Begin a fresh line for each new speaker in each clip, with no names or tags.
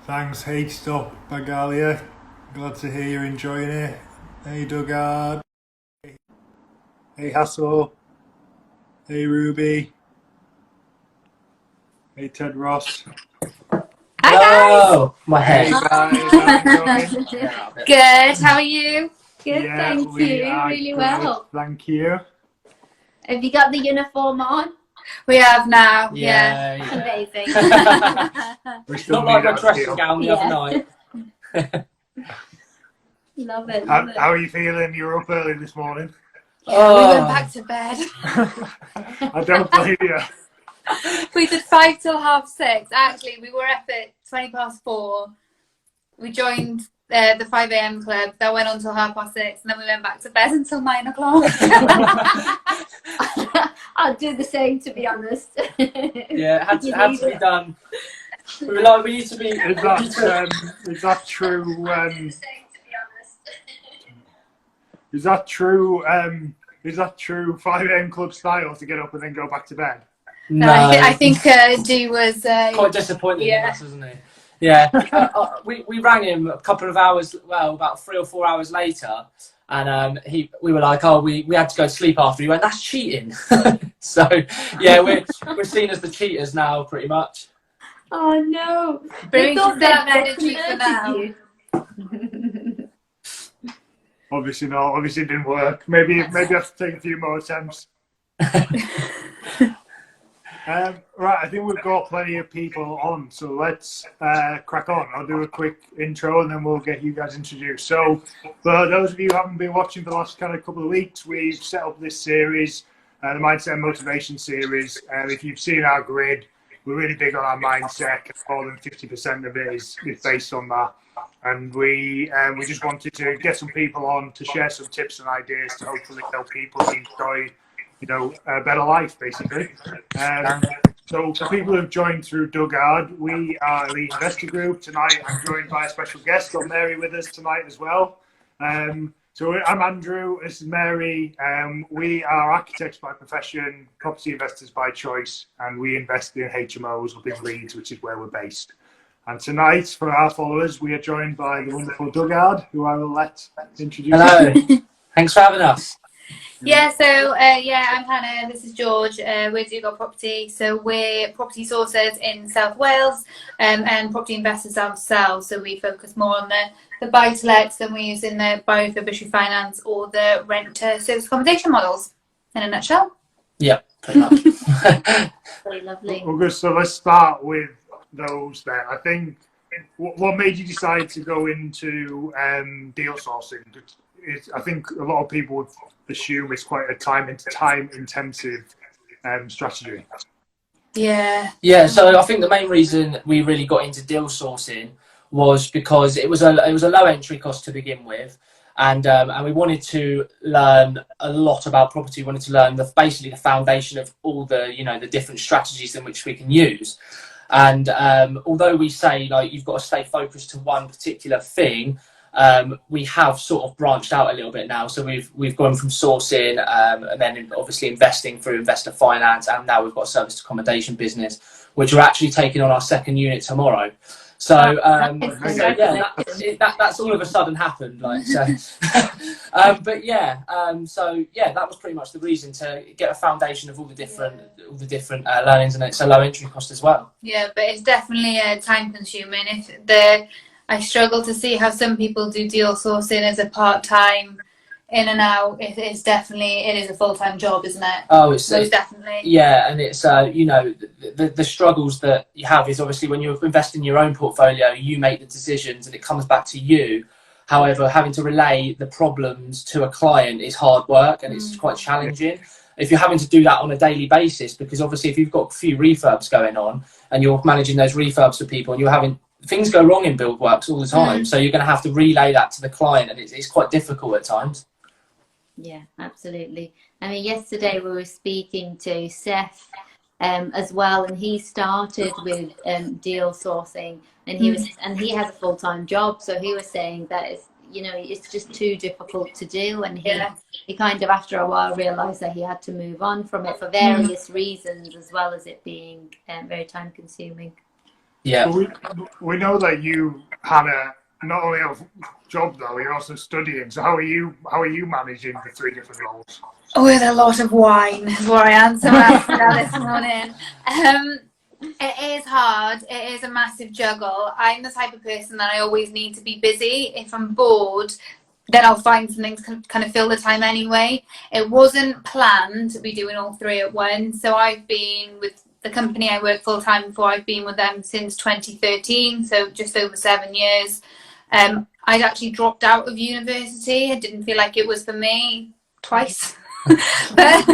Thanks, hey, stop, Bagalia. Glad to hear you're enjoying it. Hey, Dugard. Hey, Hassel. Hey, Ruby. Hey, Ted Ross.
Hi guys.
Hello, my
Hey,
head.
guys, how you doing?
Good. How are you?
Good,
Yeah,
thank
we
you.
are
Really
good.
well.
Thank you.
Have you got the uniform on?
We have now. Yeah.
Yeah,
Amazing.
We still
not like
need
my
our
dressing
skill.
gown the other
Yeah.
night.
Love it,
How,
love it.
how are you feeling? You were up early this morning.
Yeah, we went
Oh,
back to bed.
I don't blame you.
We did 5 till 6:30. Actually, we were up at 4:20. We joined the 5 a.m. club. That went on till 6:30, and then we went back to bed until 9 o'clock.
I'll do the same, to be honest.
yeah, it had
You
to
need
be
it.
done. We were like, we need to be.
Is that true? Is that true? Is that true? 5 a.m. club style to get up and then go back to bed.
No,
I think Dee was.
quite disappointed
yeah.
in us, isn't he? Yeah, we rang him a couple of hours, well, about 3 or 4 hours later, and we were like, oh, we had to go to sleep after. He went, that's cheating. So yeah, we're seen as the cheaters now, pretty much.
Oh no.
Bring
We thought
that
they'd
energy for
converted
now.
you.
Obviously not. Obviously it didn't work. Maybe I have to take a few more attempts. Right, I think we've got plenty of people on, so let's crack on. I'll do a quick intro and then we'll get you guys introduced. So, for those of you who haven't been watching for the last kind of couple of weeks, we've set up this series, the Mindset and Motivation series. If you've seen our grid, we're really big on our mindset. More than 50% of it is based on that. And we just wanted to get some people on to share some tips and ideas to hopefully help people enjoy a better life, basically. So for people who've joined through Dugard, we are Elite Investor Group. Tonight I'm joined by a special guest, got Mary with us tonight as well. So I'm Andrew, this is Mary. We are architects by profession, property investors by choice, and we invest in HMOs up in Leeds, which is where we're based. And tonight, for our followers, we are joined by the wonderful Dugard, who I will let introduce.
Hello, thanks for having us.
Yeah, so I'm Hannah, this is George, we're Dugard Property, so we're property sources in South Wales and property investors ourselves, so we focus more on the buy-to-lets than we use in the buy refurbished finance or the rent-to-service accommodation models, in a nutshell.
Yeah, pretty much.
Very lovely.
Well, good, so let's start with those then. I think, what made you decide to go into deal sourcing? I think a lot of people would assume it's quite a time-intensive strategy.
Yeah, so I think the main reason we really got into deal sourcing was because it was a low entry cost to begin with, and we wanted to learn a lot about property. We wanted to learn basically the foundation of all the the different strategies in which we can use. And although we say like you've got to stay focused to one particular thing, we have sort of branched out a little bit now. So we've gone from sourcing and then obviously investing through investor finance, and now we've got a serviced accommodation business, which we're actually taking on our second unit tomorrow. So that's all of a sudden happened, like so. But yeah, so yeah, that was pretty much the reason, to get a foundation of all the different learnings, and it's a low entry cost as well.
Yeah, but it's definitely time consuming. I struggle to see how some people do deal sourcing as a part-time in and out. It is a full-time job, isn't it?
Oh, it's
most definitely.
Yeah, and it's the struggles that you have is obviously when you're investing in your own portfolio, you make the decisions and it comes back to you. However, having to relay the problems to a client is hard work, and it's quite challenging. If you're having to do that on a daily basis, because obviously if you've got a few refurbs going on and you're managing those refurbs for people, and you're having things go wrong in build works all the time, so you're going to have to relay that to the client, and it's quite difficult at times.
Yeah, absolutely. I mean, yesterday we were speaking to Seth as well, and he started with deal sourcing, and he has a full-time job, so he was saying that it's just too difficult to do, and he kind of after a while realized that he had to move on from it for various reasons, as well as it being very time consuming.
Yeah.
We know that you, Hannah, not only have a job though, you're also studying. So how are you managing the 3 different roles?
With a lot of wine is what I answer this morning. It is hard. It is a massive juggle. I'm the type of person that I always need to be busy. If I'm bored, then I'll find something to kind of fill the time anyway. It wasn't planned to be doing all 3 at once. So I've been with the company I work full time for. I've been with them since 2013, so just over 7 years. I'd actually dropped out of university. I didn't feel like it was for me twice. but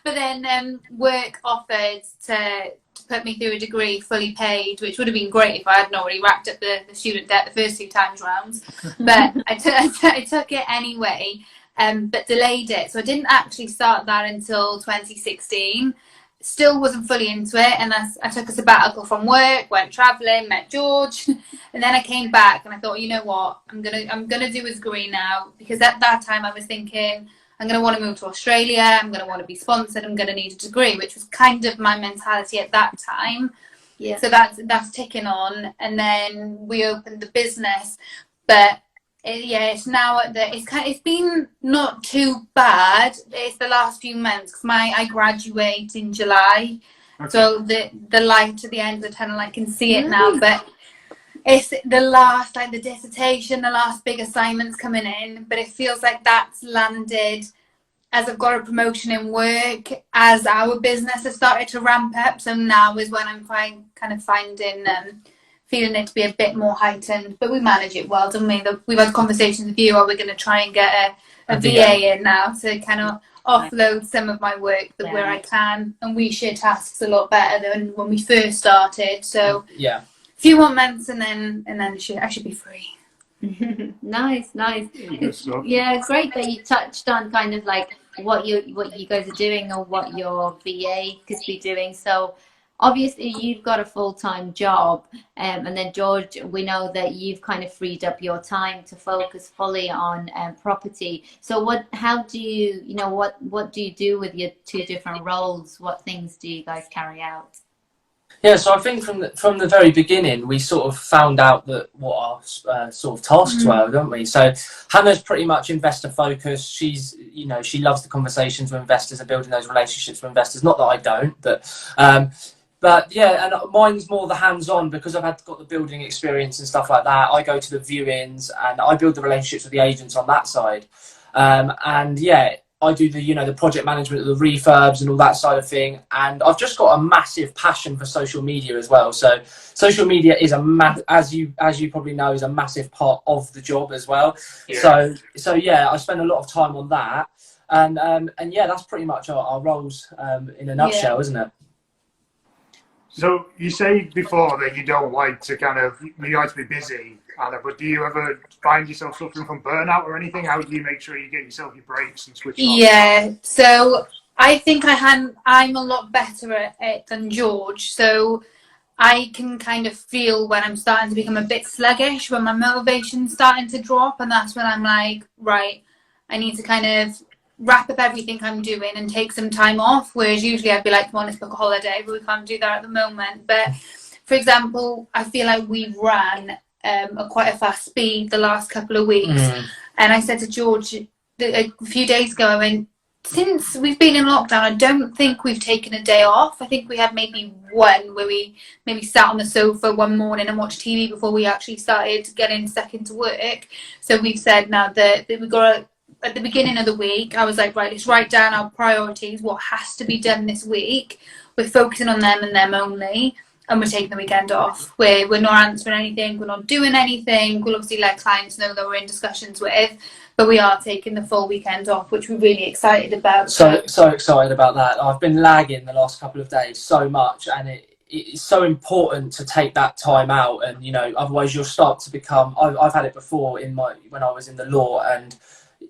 then work offered to put me through a degree fully paid, which would have been great if I hadn't already racked up the student debt the first 2 times rounds. But I took it anyway, but delayed it. So I didn't actually start that until 2016. Still wasn't fully into it, and I took a sabbatical from work, went travelling, met George, and then I came back and I thought, you know what, I'm gonna do a degree now, because at that time I was thinking I'm gonna want to move to Australia, I'm gonna want to be sponsored, I'm gonna need a degree, which was kind of my mentality at that time.
Yeah.
So that's ticking on, and then we opened the business, but it's now it's been not too bad. It's the last few months because I graduate in July, okay. So the light at the end of the tunnel, I can see it now. But it's the last, like the dissertation, the last big assignments coming in. But it feels like that's landed as I've got a promotion in work, as our business has started to ramp up. So now is when I'm kind of finding. Feeling it to be a bit more heightened, but we manage it well, don't we? We've had conversations with you, we're going to try and get a VA in now to kind of offload some of my work where I can, and we share tasks a lot better than when we first started. So a few more months, and then I should be free.
Nice. Yeah, it's great that you touched on kind of like what you guys are doing or what your VA could be doing. So obviously you've got a full-time job, and then George, we know that you've kind of freed up your time to focus fully on property. So what do you do with your 2 different roles? What things do you guys carry out?
Yeah, so I think from the very beginning, we sort of found out that what our sort of tasks were, don't we? So Hannah's pretty much investor focused. She's, she loves the conversations with investors and building those relationships with investors. Not that I don't, but yeah, and mine's more the hands-on, because I've got the building experience and stuff like that. I go to the viewings and I build the relationships with the agents on that side. And yeah, I do the project management of the refurbs and all that side of thing. And I've just got a massive passion for social media as well. So social media is as you probably know, is a massive part of the job as well. Yeah. So yeah, I spend a lot of time on that. And yeah, that's pretty much our roles in a nutshell, isn't it?
So you say before that you don't like to you like to be busy, Anna, but do you ever find yourself suffering from burnout or anything? How do you make sure you get yourself your breaks and switch off?
Yeah, so I think I'm a lot better at it than George. So I can kind of feel when I'm starting to become a bit sluggish, when my motivation's starting to drop, and that's when I'm like, right, I need to kind of wrap up everything I'm doing and take some time off, whereas usually I'd be like, come on, let's book a holiday, but we can't do that at the moment. But for example, I feel like we've ran at quite a fast speed the last couple of weeks, and I said to George a few days ago, I went, since we've been in lockdown, I don't think we've taken a day off. I think we had maybe one where we maybe sat on the sofa one morning and watched TV before we actually started getting stuck into work. So we've said now that we've got at the beginning of the week, I was like, right, let's write down our priorities, what has to be done this week. We're focusing on them and them only, and we're taking the weekend off. We're not answering anything, we're not doing anything. We'll obviously let clients know that we're in discussions with, but we are taking the full weekend off, which we're really excited about.
So excited about that. I've been lagging the last couple of days so much, and it's so important to take that time out, and otherwise you'll start to become, I've had it before when I was in the law, and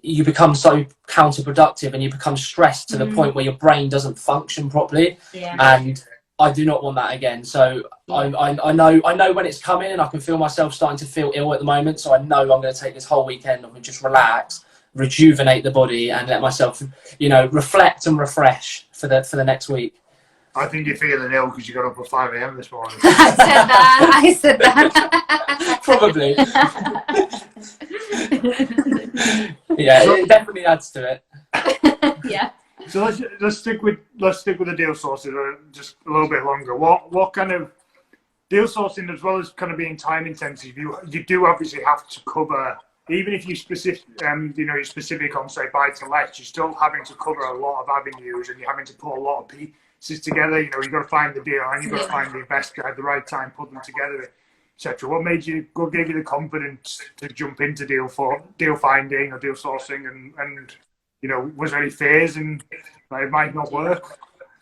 you become so counterproductive and you become stressed to the point where your brain doesn't function properly. Yeah. And I do not want that again. So I know when it's coming, and I can feel myself starting to feel ill at the moment. So I know I'm going to take this whole weekend off and just relax, rejuvenate the body, and let myself, reflect and refresh for the next week.
I think you're feeling ill because you got up at 5 a.m. this morning.
I said that.
Probably. Yeah, it definitely adds to it.
Yeah.
So let's stick with the deal sources just a little bit longer. What kind of deal sourcing, as well as kind of being time intensive, you do obviously have to cover, even if you you're specific on, say, buy to let, you're still having to cover a lot of avenues, and you're having to put a lot of pieces together. You've got to find the deal, and you've got to find the investor at the right time, put them together, etc. What gave you the confidence to jump into deal finding or deal sourcing, and was there any fears and it might not work?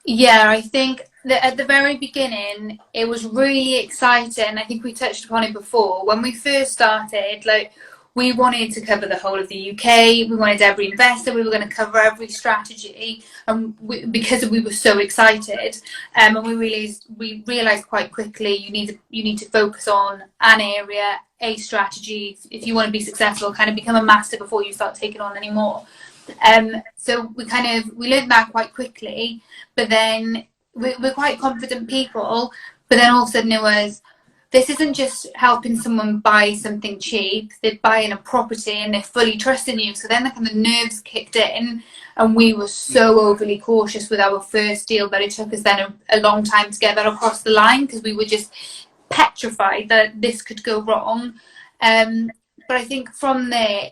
Yeah, I think that at the very beginning, it was really exciting. I think we touched upon it before. When we first started, we wanted to cover the whole of the UK. We wanted every investor. We were going to cover every strategy, and because we were so excited, and we realized quite quickly you need to focus on an area, a strategy, if you want to be successful. Kind of become a master before you start taking on any more. So we learned that quite quickly, but then we're quite confident people, but then all of a sudden it was, this isn't just helping someone buy something cheap, they're buying a property and they're fully trusting you. So then the kind of nerves kicked in, and we were so overly cautious with our first deal that it took us then a long time to get that across the line, because we were just petrified that this could go wrong. But I think from there,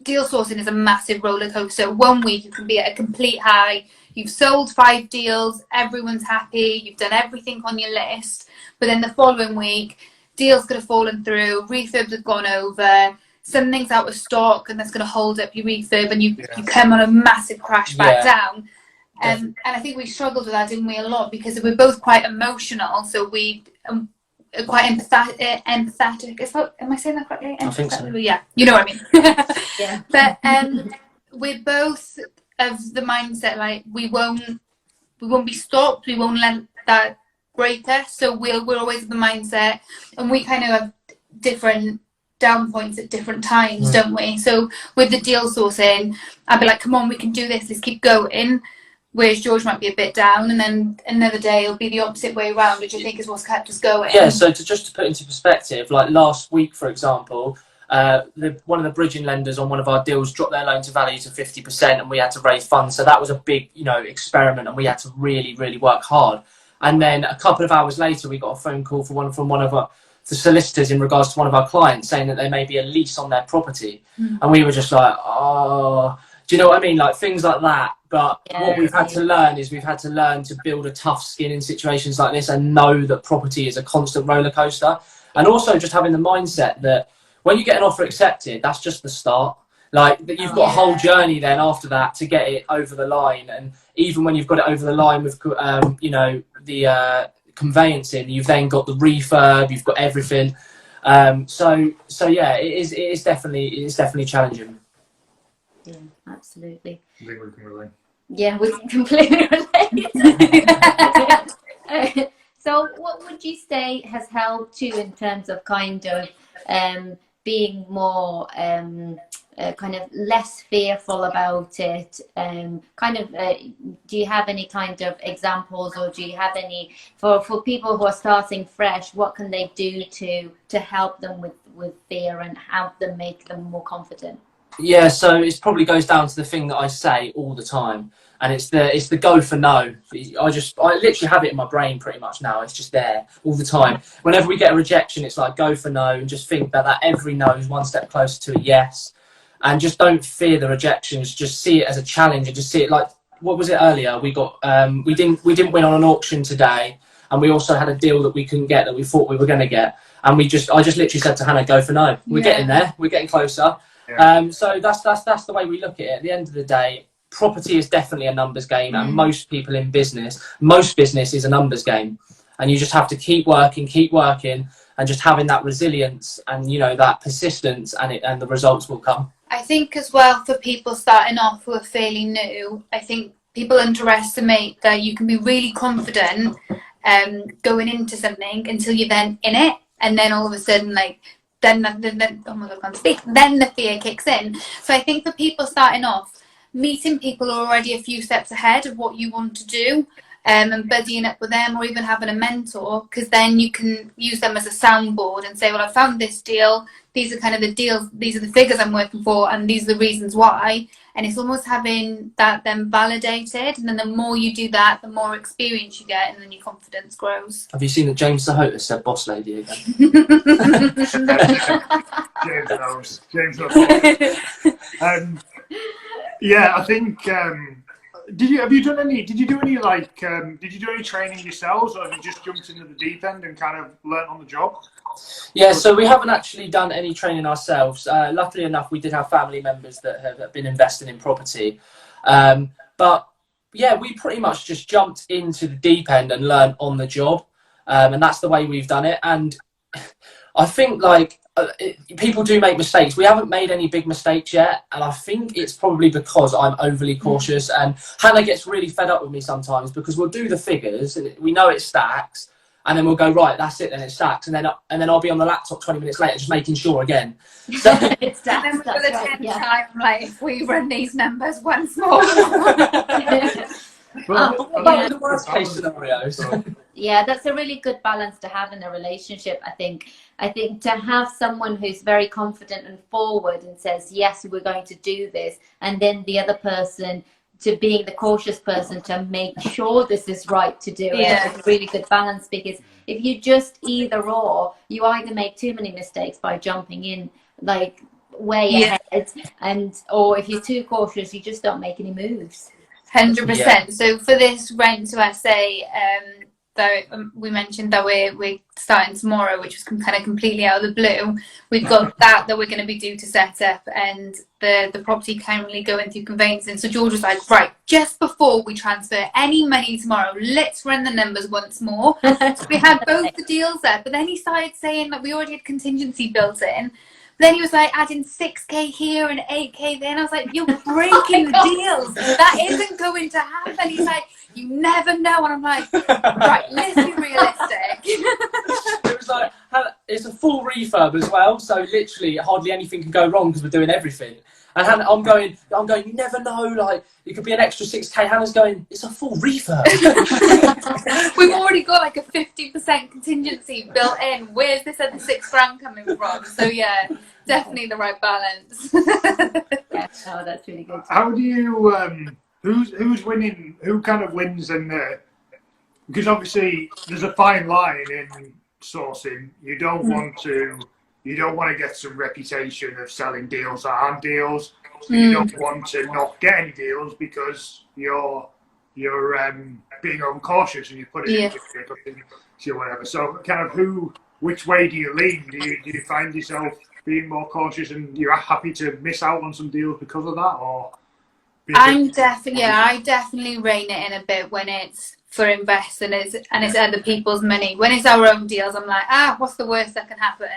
deal sourcing is a massive roller coaster. 1 week you can be at a complete high. You've sold 5 deals, everyone's happy, you've done everything on your list. But then the following week, deals could have fallen through, refurbs have gone over, something's out of stock, and that's going to hold up your refurb, and you come on a massic crash back down. And I think we struggled with that, didn't we, a lot, because we're both quite emotional. So we quite empathetic. Am I saying that correctly?
I think so.
Yeah, you know what I mean.
Yeah.
But we're both of the mindset we won't be stopped. We won't let that break us. So we're always of the mindset, and we kind of have different down points at different times, don't we? So with the deal sourcing, I'd be like, come on, we can do this. Let's keep going. Whereas George might be a bit down, and then another day it'll be the opposite way around, which I think is what's kept us going.
Yeah, so just to put into perspective, like last week, for example, one of the bridging lenders on one of our deals dropped their loan to value to 50%, and we had to raise funds. So that was a big, experiment, and we had to really, really work hard. And then a couple of hours later, we got a phone call from one of the solicitors in regards to one of our clients, saying that there may be a lease on their property. And we were just like, oh, do you know what I mean? Like things like that. But what we've had to learn is to build a tough skin in situations like this, and know that property is a constant roller coaster. And also just having the mindset that when you get an offer accepted, that's just the start. Like that, you've got a whole journey then after that to get it over the line. And even when you've got it over the line with, the conveyancing, you've then got the refurb, you've got everything. So yeah, it is definitely challenging.
Yeah, absolutely.
I think we can relate.
Yeah, we can completely relate. So what would you say has helped you in terms of kind of being more kind of less fearful about it? Do you have any kind of examples, or do you have any for people who are starting fresh? What can they do to help them with fear and help them make them more confident?
Yeah, so it probably goes down to the thing that I say all the time, and it's the go for no. I literally have it in my brain pretty much now. It's just there all the time. Whenever we get a rejection, it's like go for no, and just think about that every no is one step closer to a yes. And just don't fear the rejections. Just see it as a challenge, and just see it like, what was it earlier? We got we didn't win on an auction today, and we also had a deal that we couldn't get that we thought we were going to get, and I just literally said to Hannah, go for no. We're getting there. We're getting closer. Yeah. So that's the way we look at it. At the end of the day, property is definitely a numbers game, and most people in business, most business is a numbers game, and you just have to keep working, and just having that resilience and that persistence, and the results will come.
I think as well, for people starting off who are fairly new, I think people underestimate that you can be really confident going into something until you're then in it, and then all of a sudden then oh my god, I can't speak. Then the fear kicks in. So I think for people starting off, meeting people who are already a few steps ahead of what you want to do, and buddying up with them, or even having a mentor, because then you can use them as a soundboard and say, well, I found this deal, these are kind of the deals, these are the figures I'm working for, and these are the reasons why. And it's almost having that then validated, and then the more you do that, the more experience you get, and then your confidence grows.
Have you seen that James Sahota said boss lady again?
James knows. Yeah, I think. Did you do any training yourselves, or have you just jumped into the deep end and kind of learnt on the job?
Yeah, so we haven't actually done any training ourselves. Luckily enough, we did have family members that have been investing in property. But yeah, we pretty much just jumped into the deep end and learned on the job. And that's the way we've done it. And I think people do make mistakes. We haven't made any big mistakes yet. And I think it's probably because I'm overly cautious. And Hannah gets really fed up with me sometimes because we'll do the figures and we know it stacks. And then we'll go, right, that's it, then it stacks. And then I'll be on the laptop 20 minutes later just making sure again. So,
it stacks, and then for the 10th time, like, if we run these numbers once more.
But the worst case scenarios.
Yeah, that's a really good balance to have in a relationship, I think. I think to have someone who's very confident and forward and says, yes, we're going to do this, and then the other person to being the cautious person to make sure this is right to do it. It's a really good balance, because if you just either or, you either make too many mistakes by jumping in like way ahead, or if you're too cautious, you just don't make any moves.
100%. So for this rent to SA, we mentioned that we're starting tomorrow, which was kind of completely out of the blue. We've got that we're going to be due to set up, and the property currently going through conveyancing. So George was like, right, just before we transfer any money tomorrow, let's run the numbers once more. So we had both the deals up, but then he started saying that we already had contingency built in. Then he was like adding 6k here and 8k there, and I was like, you're breaking the deals. That isn't going to happen. He's like, you never know. And I'm like, right, let's be realistic.
It was like, it's a full refurb as well, so literally hardly anything can go wrong because we're doing everything. And Hannah, I'm going, you never know, like, it could be an extra 6k. Hannah's going, it's a full refurb.
We've already got like a 50% contingency built in. Where's this other £6,000 coming from? So yeah, definitely the right balance.
Yeah, oh, that's really good.
How do you, who's winning, who kind of wins in there? Because obviously there's a fine line in sourcing. You don't want to get some reputation of selling deals that aren't deals. You don't want to not get any deals because you're being overcautious and you put it into whatever. So kind of which way do you lean? Do you find yourself being more cautious and you're happy to miss out on some deals because of that, or?
I definitely rein it in a bit when it's for investing and it's other people's money. When it's our own deals, I'm like, what's the worst that can happen?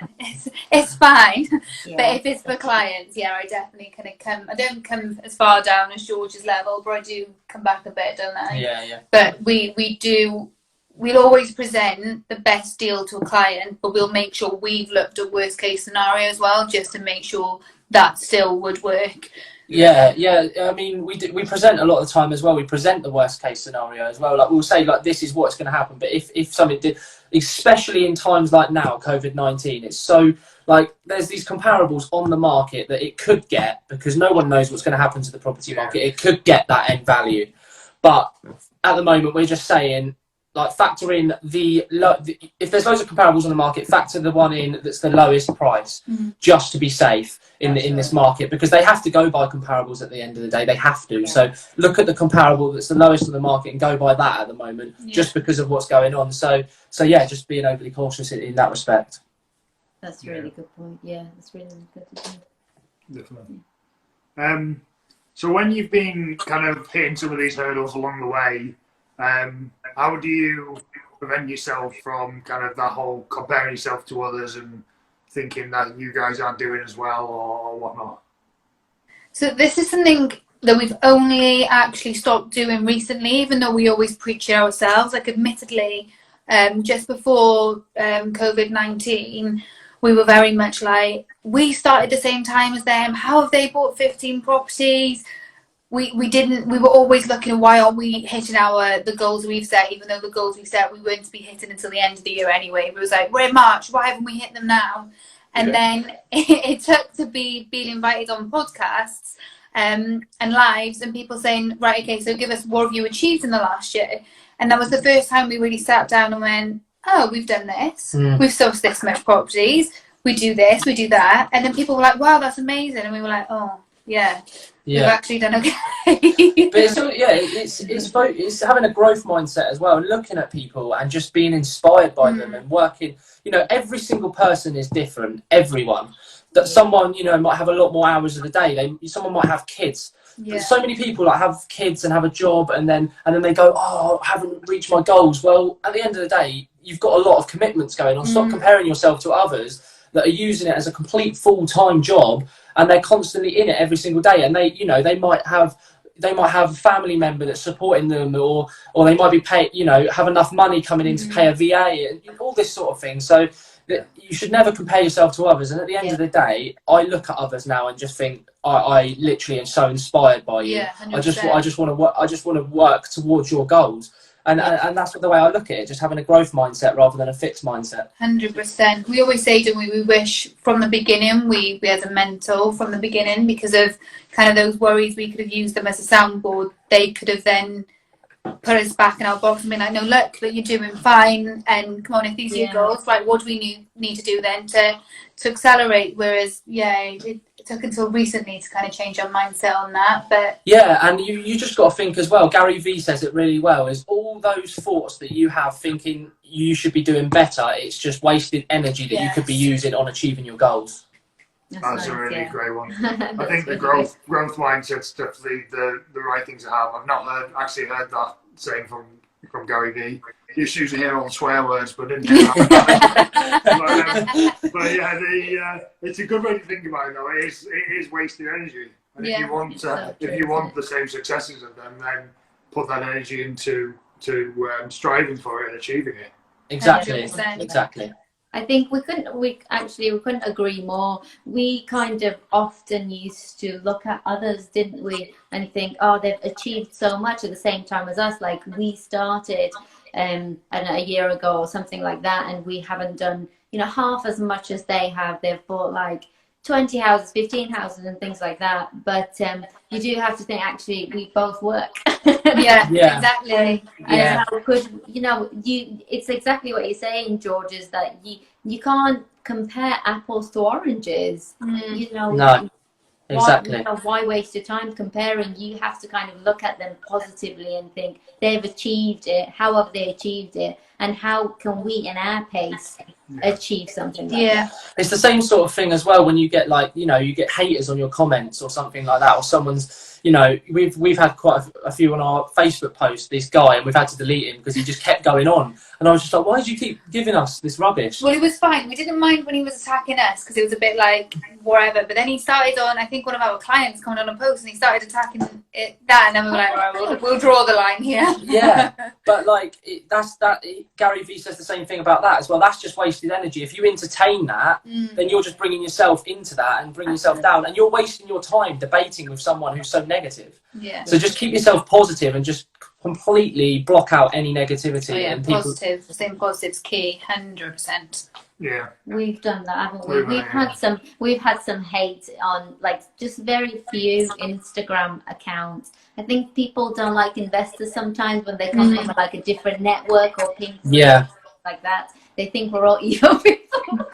It's fine. Yeah. But if it's for clients, I definitely kind of come. I don't come as far down as George's level, but I do come back a bit, don't I?
Yeah.
But we'll always present the best deal to a client, but we'll make sure we've looked at worst case scenario as well, just to make sure that still would work.
Yeah. I mean, we present a lot of the time as well. We present the worst case scenario as well. Like, we'll say, like, this is what's going to happen. But if something did, especially in times like now, COVID-19, it's so, like, there's these comparables on the market that it could get, because no one knows what's going to happen to the property market. It could get that end value. But at the moment, we're just saying, like, factor in if there's loads of comparables on the market, factor the one in that's the lowest price, just to be safe in this market, because they have to go by comparables at the end of the day. They have to. So look at the comparable that's the lowest on the market and go by that at the moment, just because of what's going on. So yeah, just being overly cautious in that respect.
That's a really good point. Yeah, that's really good.
Definitely. So when you've been kind of hitting some of these hurdles along the way, how do you prevent yourself from kind of that whole comparing yourself to others and thinking that you guys aren't doing as well or whatnot?
So this is something that we've only actually stopped doing recently, even though we always preach it ourselves. Like, admittedly, just before COVID-19, we were very much like, we started the same time as them. How have they bought 15 properties? we were always looking, why aren't we hitting the goals we've set, even though the goals we set we weren't to be hitting until the end of the year anyway. It was like, we're in March, why haven't we hit them now? And then it took to being invited on podcasts and lives, and people saying, right, okay, so give us what have you achieved in the last year. And that was the first time we really sat down and went, oh, we've done this, we've sourced this much properties, we do this, we do that. And then people were like, wow, that's amazing. And we were like, oh, yeah. We've actually done okay.
But it's having a growth mindset as well, and looking at people and just being inspired by them and working. You know, every single person is different. Everyone. That someone, you know, might have a lot more hours of the day. Someone might have kids. But so many people like have kids and have a job, and then they go, oh, I haven't reached my goals. Well, at the end of the day, you've got a lot of commitments going on. Stop comparing yourself to others that are using it as a complete full-time job, and they're constantly in it every single day. And they might have a family member that's supporting them, or they might be have enough money coming in to pay a VA and all this sort of thing. So that you should never compare yourself to others. And at the end of the day, I look at others now and just think, I literally am so inspired by you. I just want to work towards your goals. And that's the way I look at it, just having a growth mindset rather than a fixed mindset.
100%. We always say, don't we wish from the beginning we had a mentor from the beginning, because of kind of those worries. We could have used them as a soundboard. They could have then put us back in our box and been like, no, look, you're doing fine, and come on, if these are your goals, right, what do we need to do then to accelerate? Whereas it took until recently to kind of change our mindset on that. But
and you just got to think as well, Gary Vee says it really well, is all those thoughts that you have thinking you should be doing better, it's just wasted energy that you could be using on achieving your goals.
That's a really great one. I think the growth mindset's definitely the right thing to have. I've not actually heard that saying from Gary Vee. You just usually hear all the swear words, but didn't hear that. but yeah, it's a good way to think about it though. It is wasted energy. And if you want the same successes of them, then put that energy into striving for it and achieving it.
Exactly.
100%.
Exactly.
I think we couldn't agree more. We kind of often used to look at others, didn't we, and think, oh, they've achieved so much at the same time as us. Like we started a year ago or something like that, and we haven't done half as much as they have. They've bought like 20 houses, 15 houses and things like that. But you do have to think, actually, we both work.
Exactly.
And how could it's exactly what you're saying, George, is that you can't compare apples to oranges.
No. Exactly.
Why waste your time comparing? You have to kind of look at them positively and think they've achieved it. How have they achieved it? And how can we, in our pace, achieve something like that?
It's the same sort of thing as well when you get you get haters on your comments or something like that, or someone's we've had quite a few on our Facebook posts, this guy, and we've had to delete him because he just kept going on, and I was just like, why did you keep giving us this rubbish?
Well, it was fine. We didn't mind when he was attacking us because it was a bit like whatever, but then he started on, I think one of our clients coming on a post, and he started attacking that, and then we were like, right, we'll draw the line here.
But Gary Vee says the same thing about that as well. That's just wasted energy. If you entertain that, then you're just bringing yourself into that and bringing yourself down, and you're wasting your time debating with someone who's so negative. So just keep yourself positive and just completely block out any negativity. And
staying positive's key, 100%.
Yeah,
we've done that, haven't we? We've had some hate on just very few Instagram accounts. I think people don't like investors sometimes when they come from a different network or pink like that. They think we're all evil people.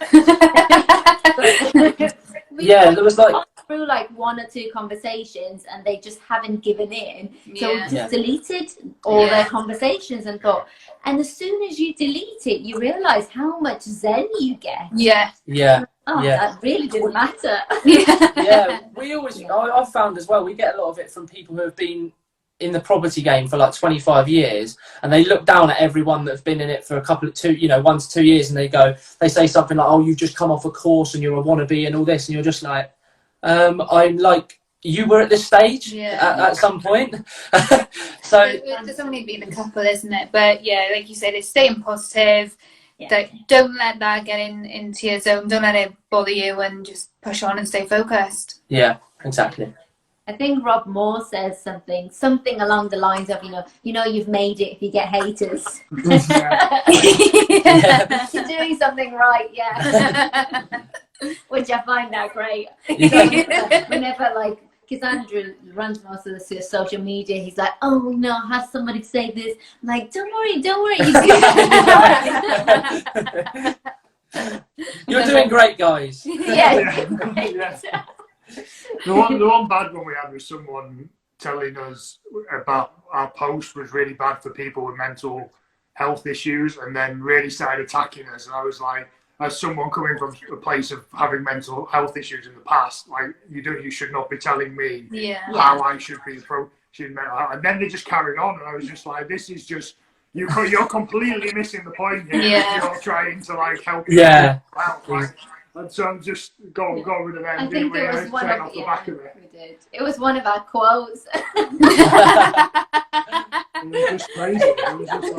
There was
through one or two conversations, and they just haven't given in. So we just deleted all their conversations and thought. And as soon as you delete it, you realise how much zen you get. That really didn't matter.
We always. I've found as well. We get a lot of it from people who have been in the property game for 25 years, and they look down at everyone that's been in it for 1 to 2 years, and they say something like, oh, you've just come off a course and you're a wannabe and all this, and you're just like, I'm like, you were at this stage at some point. So
there's only been a couple, isn't it? But like you said, it's staying positive. Don't let that get into your zone. Don't let it bother you, and just push on and stay focused.
Exactly.
I think Rob Moore says something along the lines of, you've made it if you get haters. You're doing something right, yeah. Which I find that great. Whenever like, because Andrew runs most of the social media, he's like, oh no, has somebody say this? I'm like, don't worry, you do.
You're doing great, guys.
Yeah.
The one bad one we had was someone telling us about our post was really bad for people with mental health issues, and then really started attacking us. And I was like, as someone coming from a place of having mental health issues in the past, like you should not be telling me how I should be approaching mental health. And then they just carried on, and I was just like, this is just you're completely missing the point here. You're trying to like help people out, like, and so I'm just go rid of them.
I think it was one of
the back of it.
We did. It was one of our quotes.
It was just crazy. It was just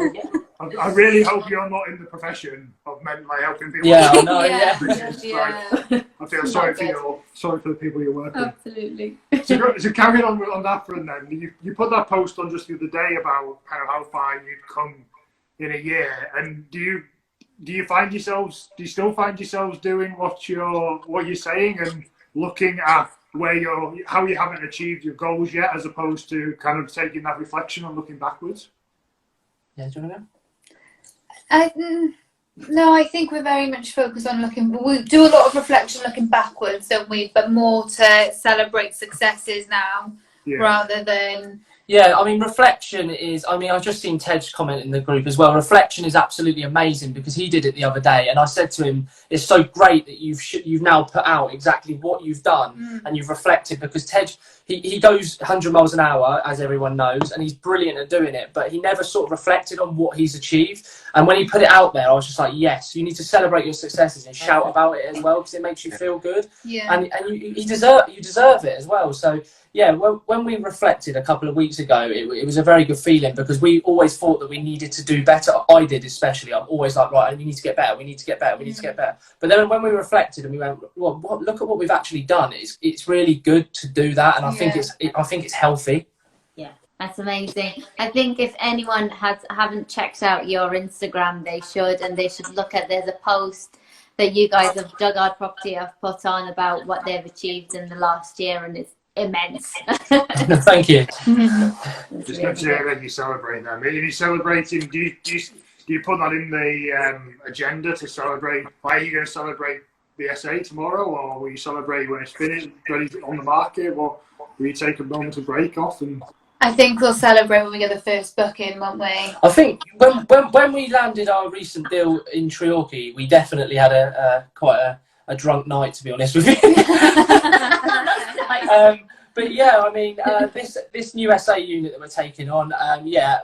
like, I really hope you're not in the profession of like helping people.
Yeah, I know.
I feel sorry for the people you're working.
Absolutely.
So carrying on that front, then you put that post on just the other day about kind of how far you'd come in a year, and do you still find yourselves doing what you're saying and looking at how you haven't achieved your goals yet, as opposed to kind of taking that reflection and looking backwards?
Yeah, do you want to go?
No, I think we're very much focused on we do a lot of reflection looking backwards, don't we? But more to celebrate successes now rather than...
Yeah, I mean, reflection is, I've just seen Ted's comment in the group as well. Reflection is absolutely amazing, because he did it the other day. And I said to him, it's so great that you've now put out exactly what you've done and you've reflected, because Ted, he goes 100 miles an hour, as everyone knows, and he's brilliant at doing it, but he never sort of reflected on what he's achieved. And when he put it out there, I was just like, yes, you need to celebrate your successes and shout about it as well, because it makes you feel good. Yeah. And you deserve it as well. So, yeah, when we reflected a couple of weeks ago, it was a very good feeling, because we always thought that we needed to do better. I did, especially. I'm always like, right, we need to get better. We need to get better. We need to get better. But then when we reflected and we went, well, look at what we've actually done. It's really good to do that, and I think it's healthy. Yeah,
that's amazing. I think if anyone haven't checked out your Instagram, they should, and they should look at. There's a post that you guys of Dugard Property have put on about what they've achieved in the last year, and it's immense.
Thank you.
Just good to hear that you celebrate that. Are you celebrating? Do you put that in the agenda to celebrate? Are you going to celebrate the SA tomorrow, or will you celebrate when it's finished, ready on the market? Or will you take a moment to break off? And
I think we'll celebrate when we get the first booking, won't we?
I think when we landed our recent deal in Treorchy, we definitely had quite a drunk night, to be honest with you. But yeah, I mean, this new SA unit that we're taking on,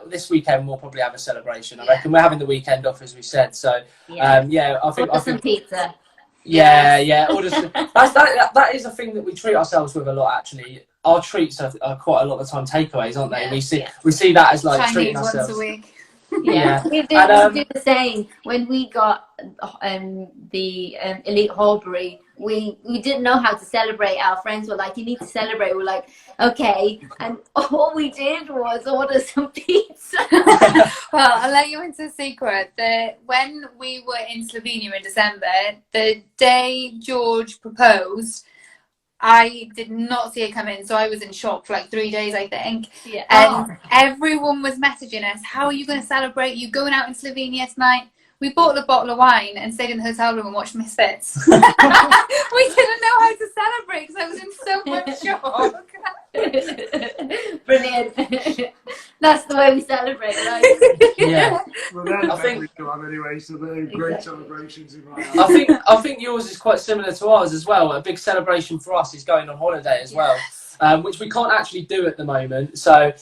this weekend we'll probably have a celebration. I reckon we're having the weekend off, as we said. So I think
order some pizza.
Yeah. That is a thing that we treat ourselves with a lot. Actually, our treats are quite a lot of the time takeaways, aren't they?
Yeah,
we see that as like
Chinese
treating ourselves
once a week.
Yeah, we do the same. When we got the Elite Horbury, we didn't know how to celebrate. Our friends were like, you need to celebrate. We're like, okay. And all we did was order some pizza.
Well, I'll let you into a secret. When we were in Slovenia in December, the day George proposed, I did not see it come in, so I was in shock for like 3 days, I think. Yeah. And everyone was messaging us, how are you going to celebrate? You going out in Slovenia tonight? We bought a bottle of wine and stayed in the hotel room and watched Misfits. We didn't know how to celebrate because I was in so much shock.
Brilliant. That's the way we celebrate, right?
Yeah.
Well, I think we still have anyway, so they're great celebrations in my house.
I think yours is quite similar to ours as well. A big celebration for us is going on holiday as well. Which we can't actually do at the moment. So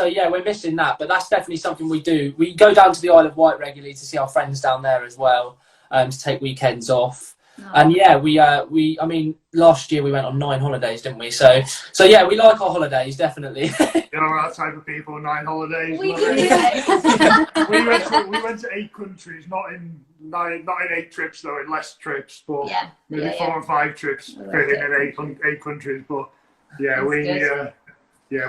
yeah, we're missing that. But that's definitely something we do. We go down to the Isle of Wight regularly to see our friends down there as well, to take weekends off. Oh. And yeah, I mean, last year we went on 9 holidays, didn't we? So yeah, we like our holidays, definitely.
You're that type of people, 9 holidays.
We do.
We went to 8 countries, not in 8 trips though, in less trips, but maybe 4 or 5 trips fit in 8 countries. But Yeah,
That's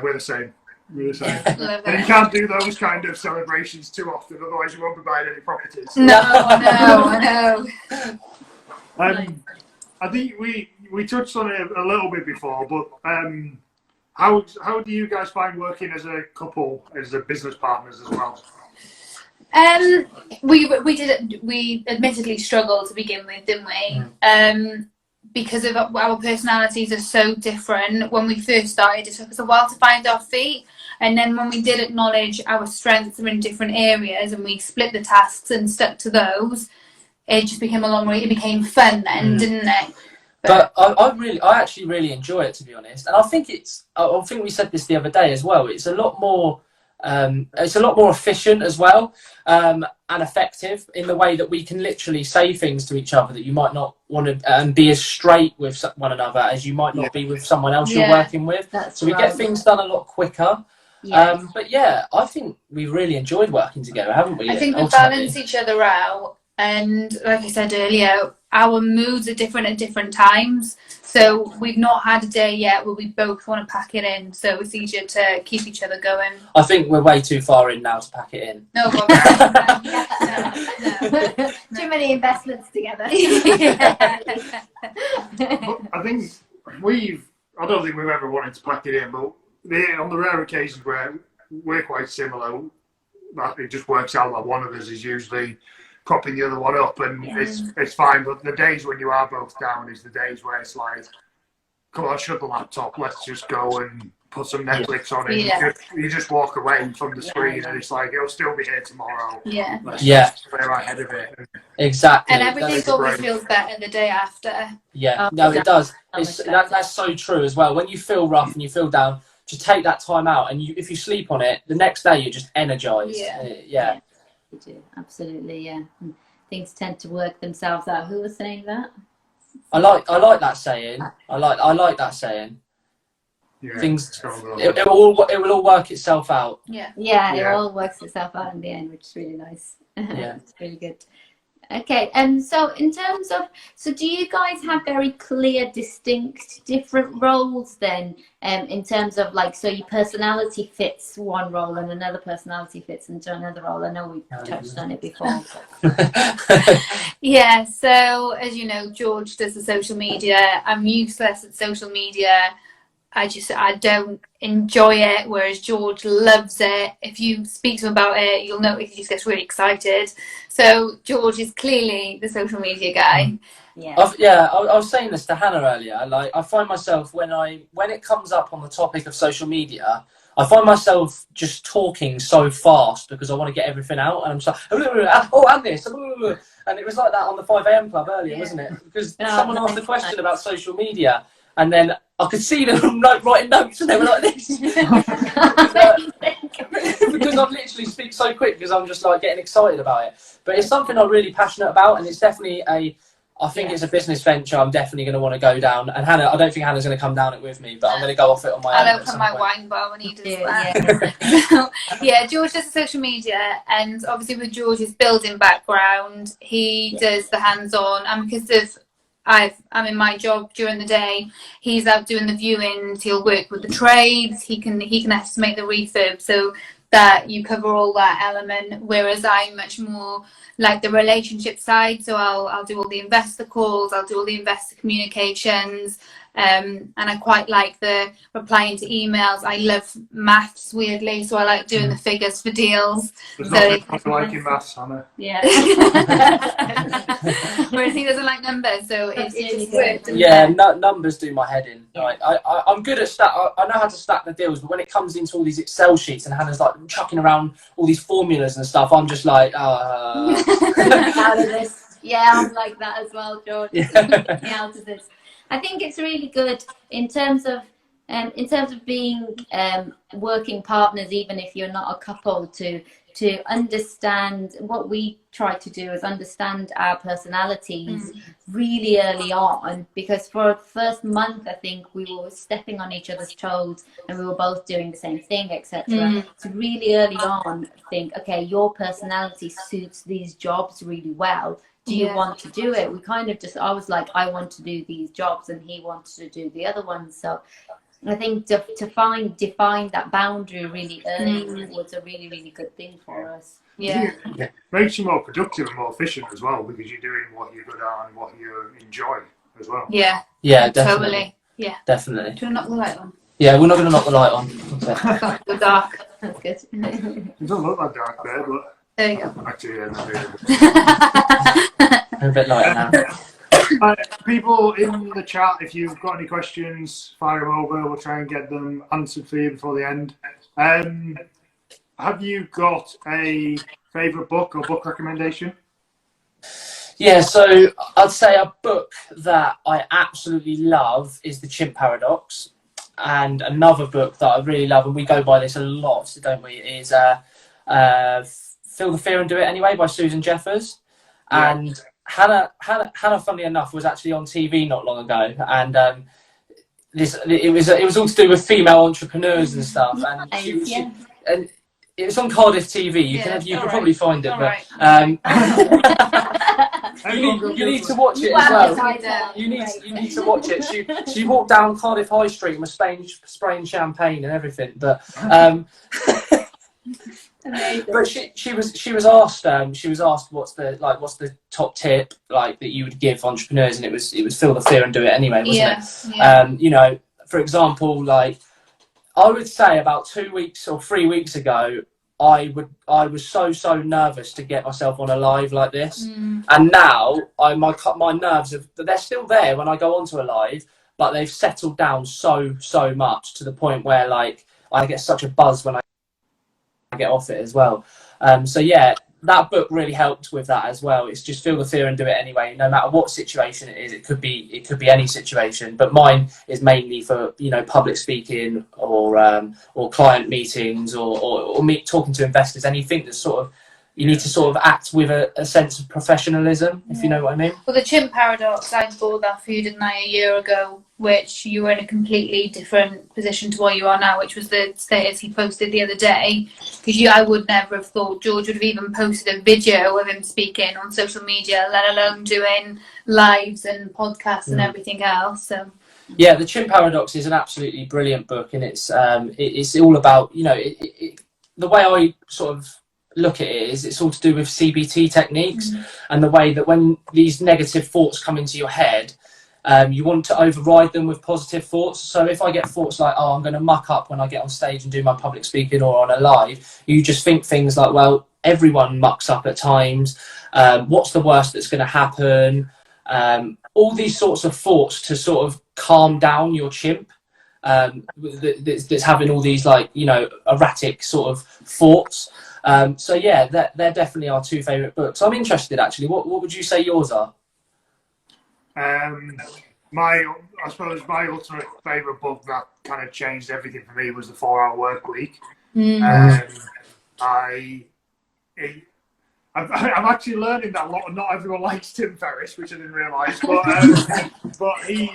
we're the same. We're the same.
Love
And you
it.
can't do those kind of celebrations too often, otherwise you won't be buying any properties.
No, I know.
I think we touched on it a little bit before, but how do you guys find working as a couple, as a business partners as well?
We admittedly struggled to begin with, didn't we? Because of our personalities are so different. When we first started, it took us a while to find our feet. And then when we did acknowledge our strengths are in different areas and we split the tasks and stuck to those, it just became it became fun then, didn't it?
But I actually really enjoy it, to be honest. And I think I think we said this the other day as well. It's a lot more efficient as well, and effective in the way that we can literally say things to each other that you might not want to, and be as straight with one another as you might not be with someone else you're working with. So we get things done a lot quicker.
Yeah.
But yeah, I think we've really enjoyed working together, haven't we?
I think we balance each other out. And like I said earlier, our moods are different at different times. So we've not had a day yet where we both want to pack it in. So it's easier to keep each other going.
I think we're way too far in now to pack it in.
No, no.
Too many investments together.
I think I don't think we've ever wanted to pack it in, but on the rare occasions where we're quite similar, that it just works out that one of us is usually propping the other one up, and it's fine. But the days when you are both down is the days where it's like, come on, shut the laptop, let's just go and put some Netflix on it.
Yeah.
You just walk away from the screen and it's like, it'll still be here tomorrow.
Yeah.
Let's just clear ahead of it.
Exactly.
And everything always feels better the day after.
Yeah, no, it does. That's so true as well. When you feel rough and you feel down, just take that time out, and if you sleep on it, the next day you're just energized. Yeah.
You do, absolutely, yeah. And things tend to work themselves out. Who was saying that?
I like that saying. I like that saying.
Yeah,
things it will all work itself out.
Yeah, it all works itself out in the end, which is really nice.
Yeah.
It's really good. Okay, so in terms of, do you guys have very clear, distinct, different roles then, in terms of like, so your personality fits one role and another personality fits into another role? I know we've touched on it before.
Yeah, so as you know, George does the social media. I'm useless at social media. I don't enjoy it, whereas George loves it. If you speak to him about it, you'll know he just gets really excited. So George is clearly the social media guy.
Yeah.
I was saying this to Hannah earlier. Like, I find myself when it comes up on the topic of social media, I find myself just talking so fast because I want to get everything out, and I'm just like, oh, and this, and it was like that on the 5 a.m. club earlier, wasn't it? Because someone asked a question about social media, and then I could see them writing notes, and they were like this. Because I literally speak so quick because I'm just like getting excited about it. But it's something I'm really passionate about, and it's definitely I think it's a business venture I'm definitely going to want to go down. And Hannah, I don't think Hannah's going to come down it with me, but I'm going to go off it on my own.
I'll open my wine bar when he does that. So, yeah, George does the social media, and obviously with George's building background, he does the hands-on. And because of I'm in my job during the day, he's out doing the viewings, he'll work with the trades, he can estimate the refurb, so that you cover all that element, whereas I'm much more like the relationship side. So I'll do all the investor calls, I'll do all the investor communications, and I quite like the replying to emails. I love maths, weirdly, so I like doing the figures for deals.
There's nothing like in maths, Hannah.
Yeah. Whereas he doesn't like numbers, so it just worked.
Yeah, numbers do my head in. Like, I'm good at I know how to stack the deals, but when it comes into all these Excel sheets and Hannah's like chucking around all these formulas and stuff, I'm just like, out
of this. Yeah, I'm like that as well, George. Out of this. I think it's really good in terms of being working partners, even if you're not a couple, to understand. What we try to do is understand our personalities really early on, because for the first month I think we were stepping on each other's toes and we were both doing the same thing, etc. So really early on think, okay, your personality suits these jobs really well. Do you want to do it? We kind of I was like, I want to do these jobs, and he wanted to do the other ones. So I think to define that boundary really early was a really, really good thing for us.
Yeah.
Makes you more productive and more efficient as well, because you're doing what you're good at and what you enjoy as well.
Yeah.
Yeah, definitely.
Totally. Yeah.
Definitely.
Do you want to knock the light on?
Yeah, we're not going to knock the light on.
It's the dark.
That's good.
It doesn't look that dark there, but
There you go.
actually, yeah,
We're a bit lighter now.
people in the chat, if you've got any questions, fire them over. We'll try and get them answered for you before the end. Have you got a favourite book or book recommendation?
Yeah, so I'd say a book that I absolutely love is The Chimp Paradox. And another book that I really love, and we go by this a lot, don't we, is Feel the Fear and Do It Anyway by Susan Jeffers.
Yeah.
And Hannah, funnily enough, was actually on TV not long ago, and it was all to do with female entrepreneurs and stuff, and and it was on Cardiff TV. You can probably find it, but you need to watch it as well. You need to watch it. She walked down Cardiff High Street and was spraying champagne and everything, but. But she was asked what's the top tip like that you would give entrepreneurs, and it was feel the fear and do it anyway, wasn't it?
Yeah.
You know, for example, like I would say about 2 weeks or 3 weeks ago, I was so nervous to get myself on a live like this, and now my nerves they're still there when I go onto a live, but they've settled down so much to the point where like I get such a buzz when I get off it as well. So yeah, that book really helped with that as well. It's just feel the fear and do it anyway, no matter what situation it is. It could be any situation, but mine is mainly for, you know, public speaking or client meetings or talking to investors, anything that's sort of you need to sort of act with a sense of professionalism, if you know what I mean.
Well, the Chimp Paradox, I bought that for you, didn't I, a year ago, which you were in a completely different position to what you are now, which was the status he posted the other day. Because I would never have thought George would have even posted a video of him speaking on social media, let alone doing lives and podcasts and everything else. So.
Yeah, the Chimp Paradox is an absolutely brilliant book, and it's all about, you know, the way I sort of look at it is it's all to do with CBT techniques and the way that when these negative thoughts come into your head, you want to override them with positive thoughts. So if I get thoughts like, oh, I'm going to muck up when I get on stage and do my public speaking or on a live, you just think things like, well, everyone mucks up at times. What's the worst that's going to happen? All these sorts of thoughts to sort of calm down your chimp. That's having all these, like, you know, erratic sort of thoughts. So yeah, they're definitely our two favourite books. I'm interested, actually. What would you say yours are?
I suppose my ultimate favourite book that kind of changed everything for me was The 4 Hour Work Week. I'm actually learning that not everyone likes Tim Ferriss, which I didn't realise, but he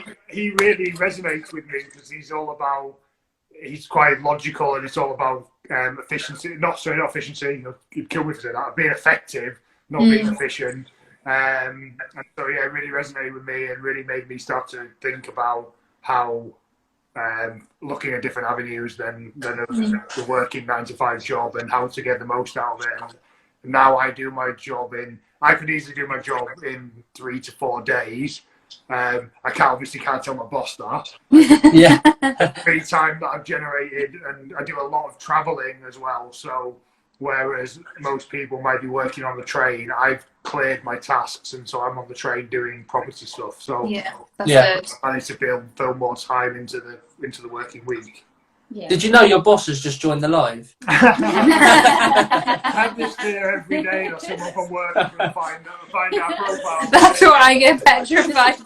really resonates with me because he's quite logical, and it's all about efficiency. Not efficiency. You'd kill me for saying that. Being effective, not being efficient. And so yeah, it really resonated with me and really made me start to think about how looking at different avenues than the working 9-to-5 job and how to get the most out of it. And now I do my job I could easily do my job in 3 to 4 days. I obviously can't tell my boss that.
Yeah.
Free time that I've generated, and I do a lot of traveling as well. So whereas most people might be working on the train, I've cleared my tasks, and so I'm on the train doing property stuff. So
yeah, that's good.
I need to build more time into the working week.
Yeah.
Did you know your boss has just joined the live?
I have this there every day that someone from work is going to find our profile.
That's why I get petrified.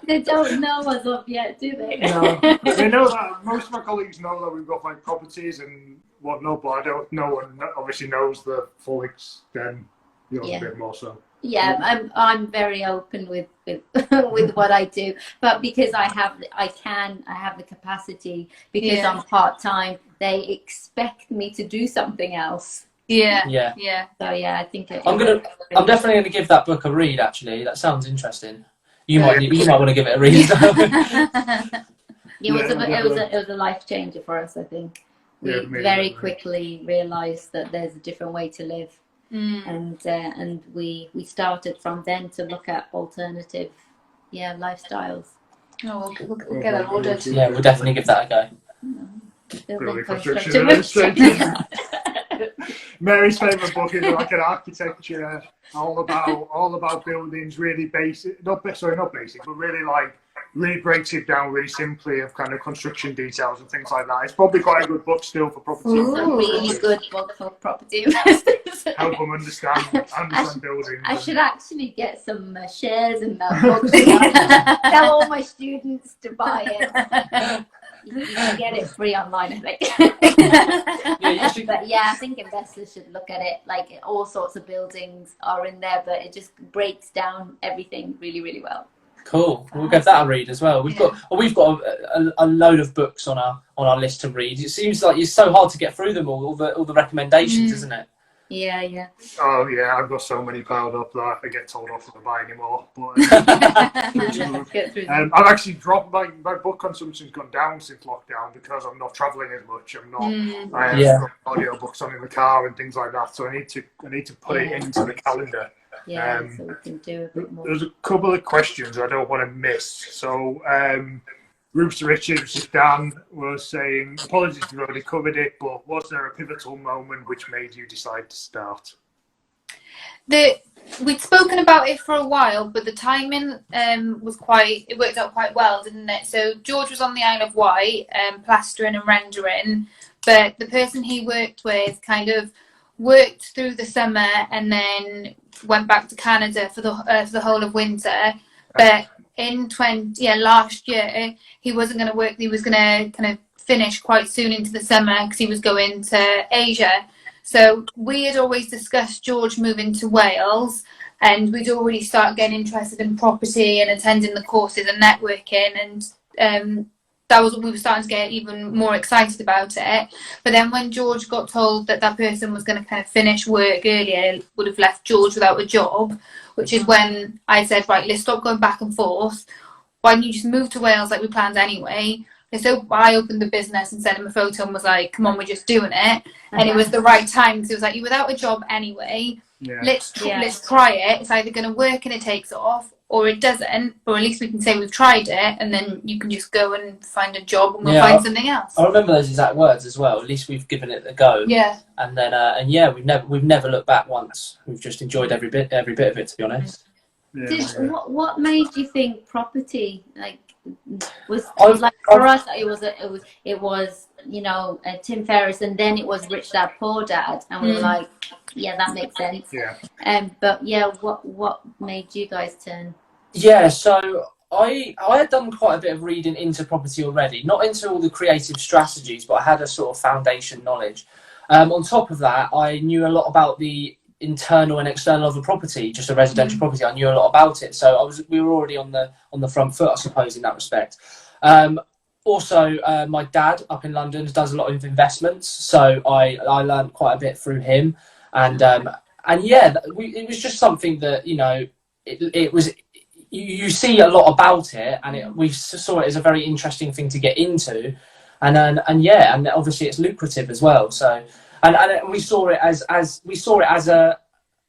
They don't know us up yet, do they?
No. They know that. Most of my colleagues know that we've got like properties and whatnot, but I don't. No one obviously knows the full extent. A bit more so.
Yeah, I'm very open with with what I do, but because I have the capacity, because I'm part-time, they expect me to do something else.
Yeah.
So yeah, I think
I'm definitely gonna give that book a read. Actually, that sounds interesting. You might want to give it a read.
It was a life changer for us. I think we very quickly realised that there's a different way to live, and we started from then to look at alternative lifestyles.
Oh, we'll get that ordered.
Yeah, we'll definitely give that a go.
Building
construction
construction.
Mary's favourite book is like an architecture, all about buildings, really basic, not basic, but really breaks it down really simply of kind of construction details and things like that. It's probably quite a good book still for property.
A really good book for property investors.
Help them understand buildings.
I should actually get some shares in that book. Tell all my students to buy it. You can get it free online, I think. But yeah, I think investors should look at it. Like all sorts of buildings are in there, but it just breaks down everything really, really well.
Cool. We'll give that a read as well. We've got a load of books on our list to read. It seems like it's so hard to get through them all the recommendations, isn't it?
Yeah.
Oh yeah, I've got so many piled up that I get told off to buy anymore. But I've actually dropped my book consumption's gone down since lockdown because I'm not travelling as much. I have got audio books on in the car and things like that. So I need to put it into the calendar.
Yeah, so we can do a bit more.
There's a couple of questions I don't want to miss. So Rooster Richards, Dan was saying, apologies if you've already covered it, but was there a pivotal moment which made you decide to start?
We'd spoken about it for a while, but the timing it worked out quite well, didn't it? So George was on the Isle of Wight, plastering and rendering, but the person he worked with kind of worked through the summer and then went back to Canada for the whole of winter. But in last year, he wasn't going to work. He was going to kind of finish quite soon into the summer because he was going to Asia. So we had always discussed George moving to Wales, and we'd already started getting interested in property and attending the courses and networking, and that was when we were starting to get even more excited about it. But then when George got told that person was going to kind of finish work earlier, would have left George without a job, which is when I said, right, let's stop going back and forth. Why don't you just move to Wales like we planned anyway? So I opened the business and sent him a photo and was like, come on, we're just doing it. And it was the right time because it was like, you're without a job anyway. Yeah. Let's try it. It's either going to work and it takes off, or it doesn't, or at least we can say we've tried it, and then you can just go and find a job and we'll find something else. I
remember those exact words as well. At least we've given it a go.
Yeah.
And then we've never looked back once. We've just enjoyed every bit of it, to be honest.
Yeah. What made you think property was like for us? It was Tim Ferriss, and then it was Rich Dad Poor Dad, and we were like, yeah, that makes sense. Yeah. But yeah, what made you guys turn?
Yeah, so I had done quite a bit of reading into property already, not into all the creative strategies, but I had a sort of foundation knowledge. On top of that, I knew a lot about the internal and external of a property, just a residential property. I knew a lot about it, so we were already on the front foot, I suppose, in that respect. Also, my dad up in London does a lot of investments, so I learned quite a bit through him, and yeah, it was just something that it was. You see a lot about it, and we saw it as a very interesting thing to get into, and obviously it's lucrative as well. So, and we saw it as a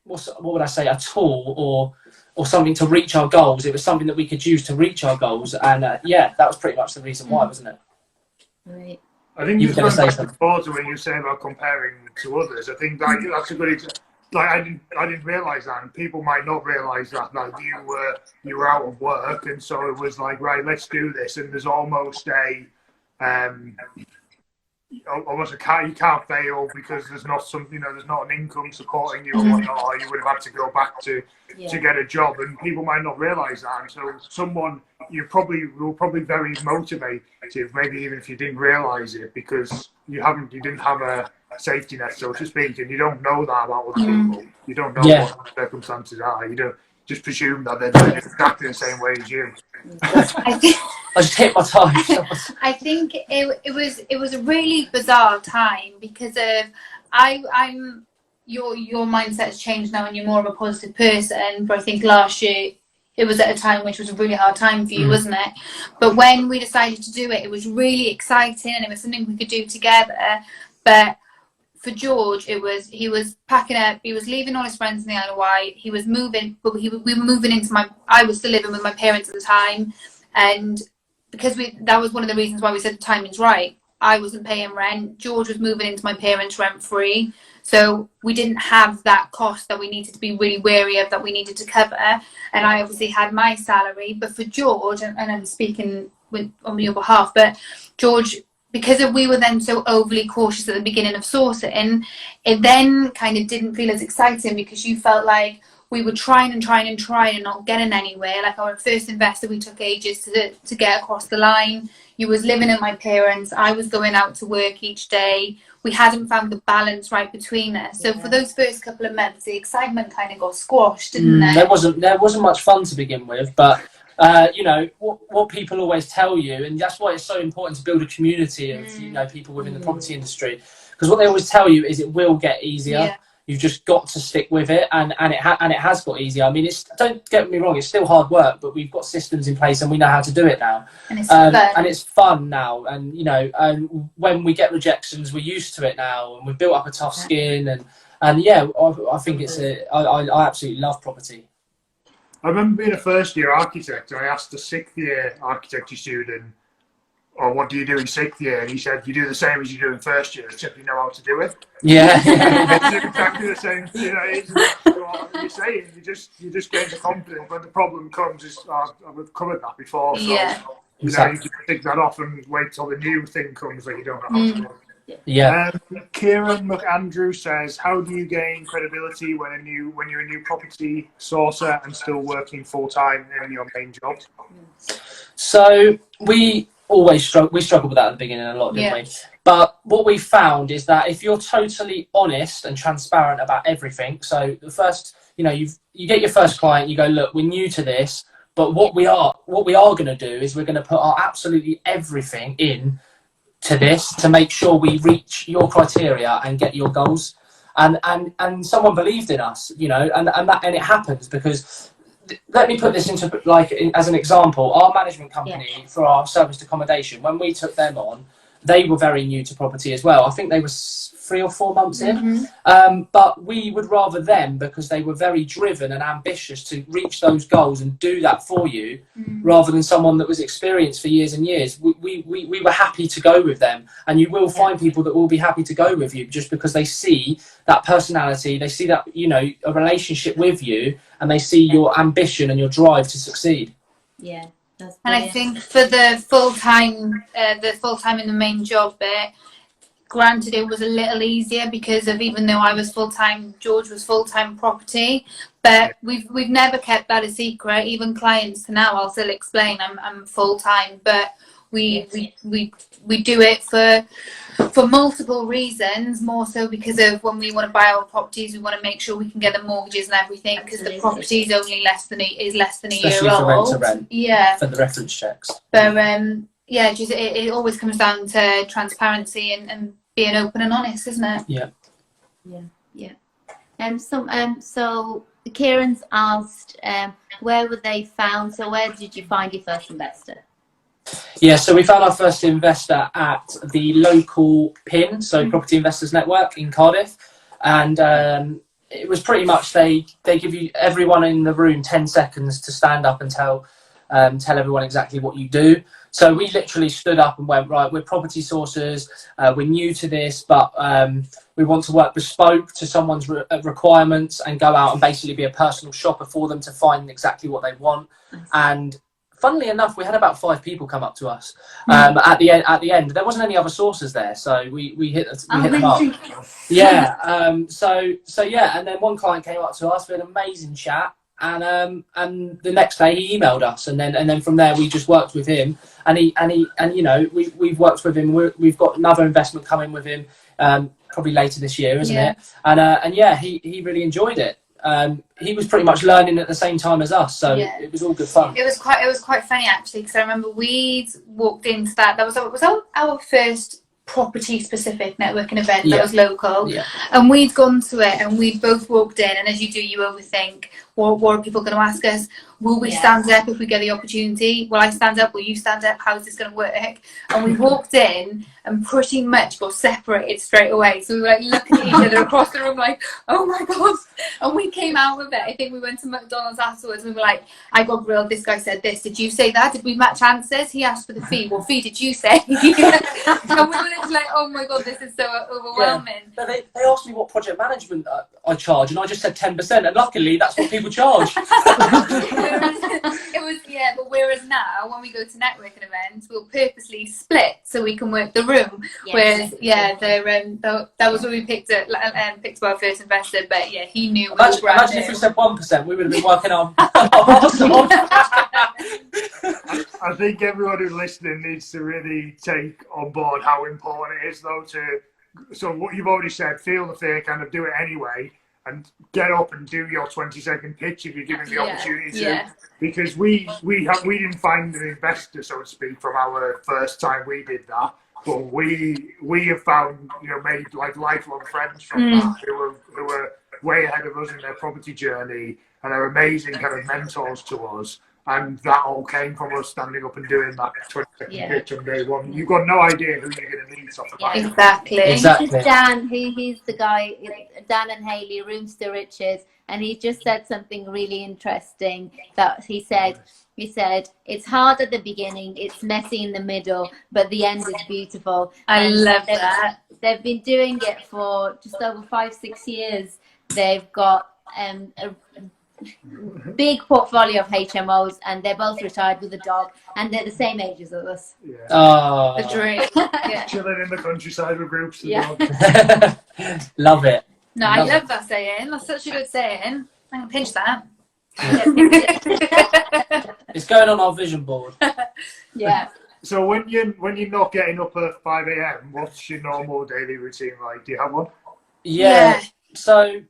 what would I say, a tool or something to reach our goals. It was something that we could use to reach our goals, and that was pretty much the reason why, wasn't it?
Right.
I think you were going to say something when you say about comparing to others. I think that's a good example. I didn't realise that, and people might not realise that. Like you were out of work, and so it was like, right, let's do this. And there's almost you can't fail because there's not there's not an income supporting you or whatnot. Or you would have had to go back to get a job, and people might not realise that. And so you were probably very motivated, maybe even if you didn't realise it, because you didn't have a safety net, so to speak, and you don't know that about other people. You don't know what the circumstances are. You don't just presume that they're doing it exactly the same way as you.
I just hit my time.
I think it was a really bizarre time because of your mindset has changed now and you're more of a positive person. But I think last year it was at a time which was a really hard time for you, wasn't it? But when we decided to do it, it was really exciting and it was something we could do together. But for George, he was packing up, he was leaving all his friends in the Isle of Wight, he was moving, but we were moving into I was still living with my parents at the time, and because that was one of the reasons why we said the timing's right. I wasn't paying rent, George was moving into my parents rent free, so we didn't have that cost that we needed to be really wary of, that we needed to cover. And I obviously had my salary, but for George, and I'm speaking on your behalf, but George, because we were then so overly cautious at the beginning of sourcing, it then kind of didn't feel as exciting, because you felt like we were trying and not getting anywhere. Like our first investor, we took ages to get across the line. You was living at my parents, I was going out to work each day. We hadn't found the balance right between us. So for those first couple of months, the excitement kind of got squashed, didn't it?
There wasn't much fun to begin with, but you know, what people always tell you, and that's why it's so important to build a community of people within the property industry, because what they always tell you is it will get easier.
Yeah.
You've just got to stick with it, and it has got easier. I mean, don't get me wrong, it's still hard work, but we've got systems in place and we know how to do it now.
And it's fun.
And it's fun now. And and when we get rejections, we're used to it now, and we've built up a tough skin. And yeah, I think I absolutely love property.
I remember being a first-year architect, and I asked a sixth-year architecture student, what do you do in sixth year? And he said, you do the same as you do in first year, except you know how to do it.
Yeah.
It's exactly the same. It's what you're saying. You just gain the confidence. When the problem comes, we've covered that before. So, you can take that off and wait till the new thing comes that you don't have to do.
Yeah.
Kieran McAndrew says, how do you gain credibility when you're a new property sourcer and still working full-time in your main job?
So we struggled with that at the beginning a lot, didn't we? But what we found is that if you're totally honest and transparent about everything, so the first, you get your first client, you go, look, we're new to this, but what we are going to do is we're going to put our absolutely everything in to this to make sure we reach your criteria and get your goals. And someone believed in us, and it happens because. Let me put this into as an example. Our management company for our serviced accommodation, when we took them on, they were very new to property as well. I think they were 3 or 4 months in. But we would rather them, because they were very driven and ambitious to reach those goals and do that for you, rather than someone that was experienced for years and years. We were happy to go with them, and you will find people that will be happy to go with you just because they see that personality, they see that a relationship with you, and they see your ambition and your drive to succeed.
Yeah.
And I think for the full-time in the main job bit, granted it was a little easier because of, even though I was full-time, George was full-time property, but we've never kept that a secret. Even clients to now, I'll still explain I'm full-time, but we do it for multiple reasons, more so because of when we want to buy our properties, we want to make sure we can get the mortgages and everything, because the property is only less than a
Especially
year
for rent
old.
to rent.
Yeah.
For the reference checks.
But just it always comes down to transparency and being open and honest, isn't it?
Yeah.
So Kieran's asked, where were they found? So where did you find your first investor?
Yeah, so we found our first investor at the local PIN, so Property Investors Network in Cardiff, and it was pretty much they give you, everyone in the room, 10 seconds to stand up and tell everyone exactly what you do. So we literally stood up and went, right, we're property sourcers, we're new to this, but we want to work bespoke to someone's requirements and go out and basically be a personal shopper for them to find exactly what they want. And funnily enough, we had about 5 people come up to us at the end. There wasn't any other sources there, so we hit them up. Yeah. So yeah, and then one client came up to us. We had an amazing chat, and the next day he emailed us, and then from there we just worked with him, and we've worked with him. We've got another investment coming with him probably later this year, isn't it? And yeah, he really enjoyed it. He was pretty much learning at the same time as us, so it was all good fun.
It was quite funny actually, because I remember we'd walked into that was our first property specific networking event that was local, and we'd gone to it and we'd both walked in, and as you do, you overthink, what are people going to ask us? Will we stand up if we get the opportunity? Will I stand up? Will you stand up? How is this going to work? And we walked in and pretty much got separated straight away. So we were like looking at each other across the room like, oh my God. And we came out of it. I think we went to McDonald's afterwards and we were like, I got grilled. This guy said this. Did you say that? Did we match answers? He asked for the fee. What fee did you say? And we were just like, oh my God, this is so overwhelming.
Yeah. But they asked me what project management I charge, and I just said 10%, and luckily that's what people charge.
Whereas now when we go to networking events, we'll purposely split so we can work the room. Whereas that was when we picked up our first investor, but yeah, he knew.
Imagine if we said 1%, we would have been working on.
I think everyone who's listening needs to really take on board how important it is, though, so what you've already said, feel the fear, kind of do it anyway, and get up and do your 20-second pitch if you're given the opportunity to. Because we didn't find an investor, so to speak, from our first time we did that, but we have found, made like lifelong friends from that who are way ahead of us in their property journey and are amazing kind of mentors to us. And that all came from us standing up and doing that 20-second pitch on day one. You've got no idea who you're going to meet off the back.
Exactly.
This is Dan, he's the guy, Dan and Hayley, Rooms to Riches, and he just said something really interesting. That he said, it's hard at the beginning, it's messy in the middle, but the end is beautiful.
I love that.
They've been doing it for just over 5-6 years. They've got a big portfolio of HMOs, and they're both retired with a dog, and they're the same age as us.
The dream.
Chilling in the countryside with groups.
Love it.
No, I love that saying. That's such a good saying. I can pinch that.
It's going on our vision board.
So when you're not getting up at 5 a.m, what's your normal daily routine like? Do you have one?
So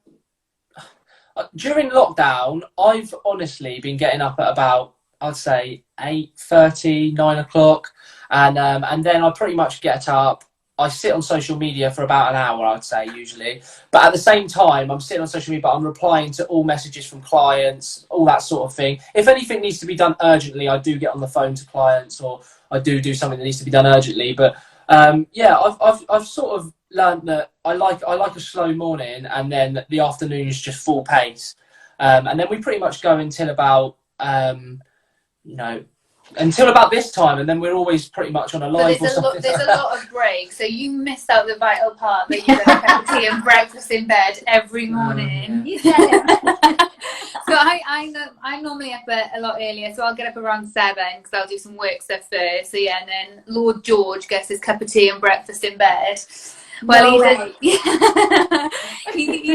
during lockdown, I've honestly been getting up at about, I'd say, 8:30, 9 o'clock, and then I pretty much get up. I sit on social media for about an hour, I'd say, usually. But at the same time, I'm sitting on social media, but I'm replying to all messages from clients, all that sort of thing. If anything needs to be done urgently, I do get on the phone to clients, or I do something that needs to be done urgently. But I've sort of learned that I like a slow morning, and then the afternoon is just full pace. And then we pretty much go until about until about this time, and then we're always pretty much on a live or something.
There's a lot of breaks, so you missed out the vital part that you have a cup of tea and breakfast in bed every morning. So I'm normally up a lot earlier, so I'll get up around 7 because I'll do some work stuff first. So and then Lord George gets his cup of tea and breakfast in bed. Well, he's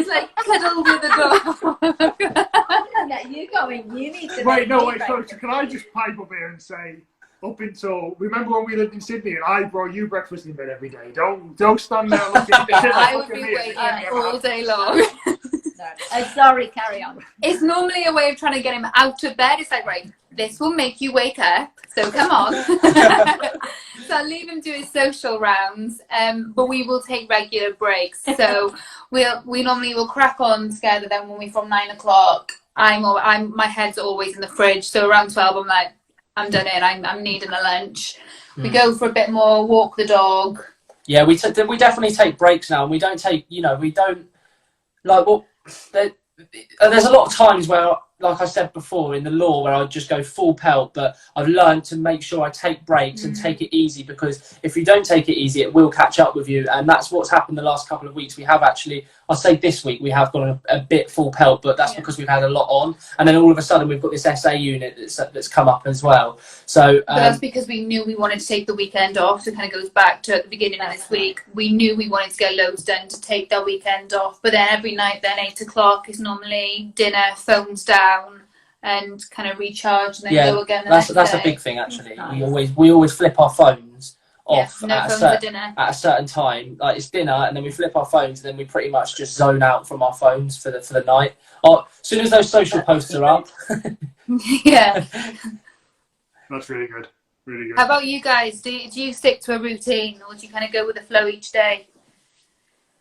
like cuddled with the dog.
You need to.
Wait, sorry. So can I just pipe up here and say, up until remember when we lived in Sydney and I brought you breakfast in bed every day? Don't stand there looking.
I would be waiting all day long.
Sorry, carry on.
It's normally a way of trying to get him out of bed. It's like, right, this will make you wake up, so come on. So I'll leave him do his social rounds, but we will take regular breaks. So we normally will crack on together. Then when we're from 9 o'clock, my head's always in the fridge. So around 12, I'm like, I'm done it. I'm needing a lunch. We go for a bit more, walk the dog.
Yeah, we definitely take breaks now, and we don't take, we don't like what. There's a lot of times where, like I said before, in the law where I just go full pelt, but I've learned to make sure I take breaks and take it easy, because if you don't take it easy, it will catch up with you. And that's what's happened the last couple of weeks. We have actually, I'll say this week, we have gone a bit full pelt, but that's because we've had a lot on. And then all of a sudden we've got this SA unit that's come up as well. So
but that's because we knew we wanted to take the weekend off. So it kind of goes back to at the beginning of this week. We knew we wanted to get loads done to take that weekend off. But then every night, then 8 o'clock is normally dinner, phones down, and kind of recharge and then go again.
That's a big thing actually. Nice. We always flip our phones off at a certain time. Like it's dinner, and then we flip our phones, and then we pretty much just zone out from our phones for the night. As soon as those social posts are up.
Yeah.
That's really good. Really good.
How about you guys? Do you stick to a routine, or do you kind of go with the flow each day?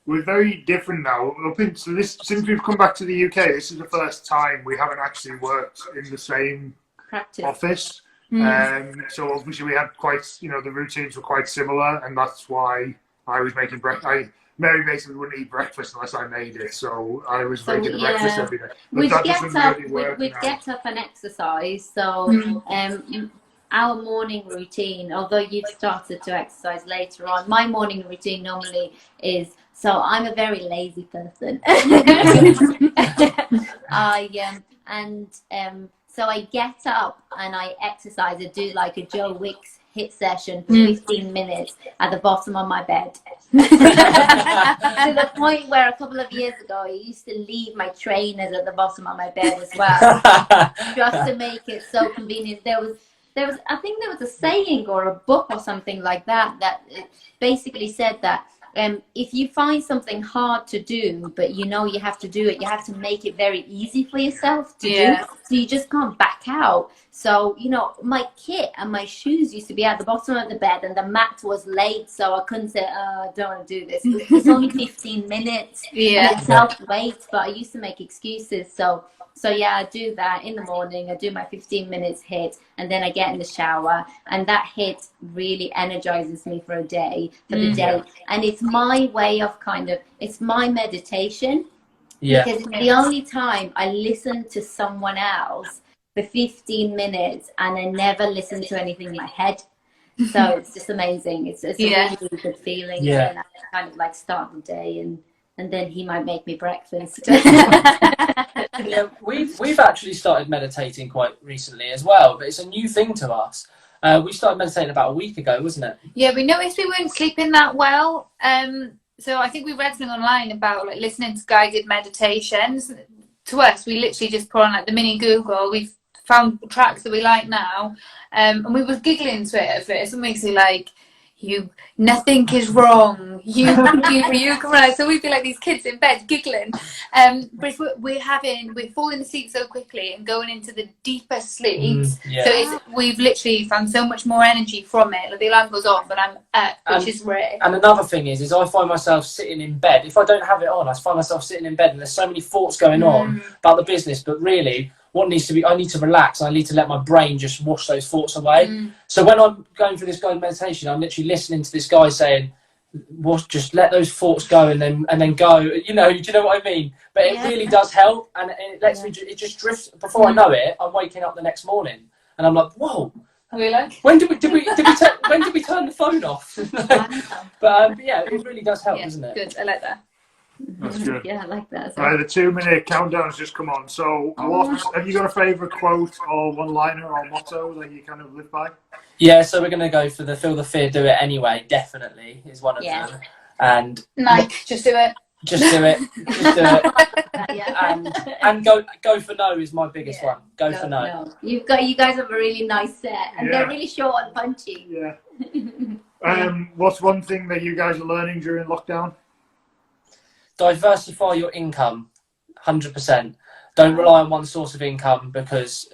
we're very different now. So since we've come back to the UK, this is the first time we haven't actually worked in the same office. So obviously we had the routines were quite similar, and that's why I was making breakfast. Mary basically wouldn't eat breakfast unless I made it, so I was making the breakfast every day.
We'd get up and exercise, so our morning routine, although you've started to exercise later on, my morning routine normally is, so I'm a very lazy person. So I get up and I exercise. I do like a Joe Wicks HIIT session for 15 minutes at the bottom of my bed. To the point where a couple of years ago I used to leave my trainers at the bottom of my bed as well, just to make it so convenient. I think there was a saying or a book or something like that it basically said that if you find something hard to do, but you know you have to do it, you have to make it very easy for yourself to do. So you just can't back out. So, my kit and my shoes used to be at the bottom of the bed, and the mat was laid, so I couldn't say, I don't want to do this. It's only 15 minutes. And it's self-weight, but I used to make excuses. So yeah, I do that in the morning. I do my 15 minutes HIIT, and then I get in the shower, and that HIIT really energizes me for the day. And it's my way of it's my meditation. Because it's the only time I listen to someone else for 15 minutes, and I never listen to anything in my head. So it's just amazing. It's a really, really good feeling. And I start the day, and then he might make me breakfast.
We've actually started meditating quite recently as well, but it's a new thing to us. We started meditating about a week ago, wasn't it?
Yeah, we noticed we weren't sleeping that well. So I think we read something online about listening to guided meditations. To us, we literally just put on the mini Google. We've found tracks that we like now, and we were giggling to it at first. And basically nothing is wrong. You come right. So we'd be like these kids in bed giggling. But if we're falling asleep so quickly and going into the deeper sleeps. So we've literally found so much more energy from it. The alarm goes off and I'm up, which is rare.
And another thing is I find myself sitting in bed. If I don't have it on, I find myself sitting in bed and there's so many thoughts going on about the business, but really what needs to be, I need to relax. I need to let my brain just wash those thoughts away. So when I'm going through this guided meditation, I'm literally listening to this guy saying, just let those thoughts go and then go. Do you know what I mean? But it really does help, and it lets me. It just drifts. Before I know it, I'm waking up the next morning, and I'm like, whoa.
Really?
When did we when did we turn the phone off? But yeah, it really does help, doesn't it?
Good. I like that.
That's good.
Yeah, I like that.
Right, the 2-minute countdown's just come on. So, have you got a favourite quote or one-liner or motto that you kind of live by?
Yeah, so we're going to go for the feel the fear, do it anyway. Definitely is one of them. And
just do it.
Just do it. Just do it. And go for no is my biggest one. Go for no.
You guys have a really nice set, and they're really short and punchy.
Yeah. What's one thing that you guys are learning during lockdown?
Diversify your income, 100%. Don't rely on one source of income because,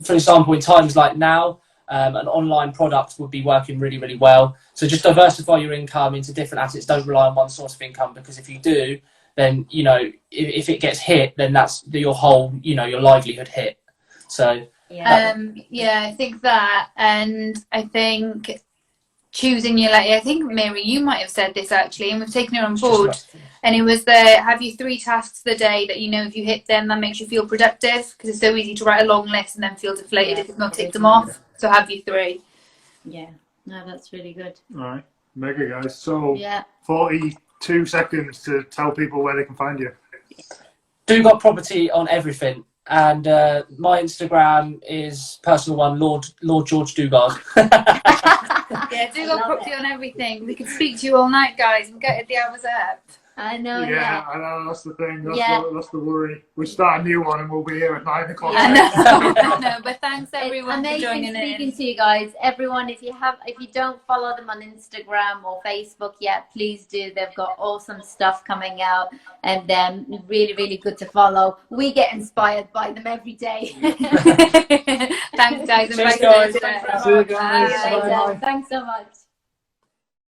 for example, in times like now, an online product would be working really, really well. So just diversify your income into different assets. Don't rely on one source of income, because if you do, then, if it gets hit, then that's your whole, your livelihood hit. So,
I think that, and I think choosing your I think Mary, you might have said this actually, and we've taken it on board. And it was have you 3 tasks a day that if you hit them, that makes you feel productive, because it's so easy to write a long list and then feel deflated if you've not ticked them off. So have you 3.
Yeah, no, that's really good.
All right, mega guys. So 42 seconds to tell people where they can find you.
Dugard Property on everything. And my Instagram is personal one, Lord George Dugard.
Yeah, Dugard Property on everything. We could speak to you all night, guys, and get the hours up.
I know.
Yeah, I know. That's the thing. That's the worry. We start a new one, and we'll be here at 9 o'clock.
No, but thanks everyone for joining in.
Speaking to you guys, everyone. If you don't follow them on Instagram or Facebook yet, please do. They've got awesome stuff coming out, and really, really good to follow. We get inspired by them every day.
Thanks, guys.
Cheers, guys.
See you guys.
Thanks so much.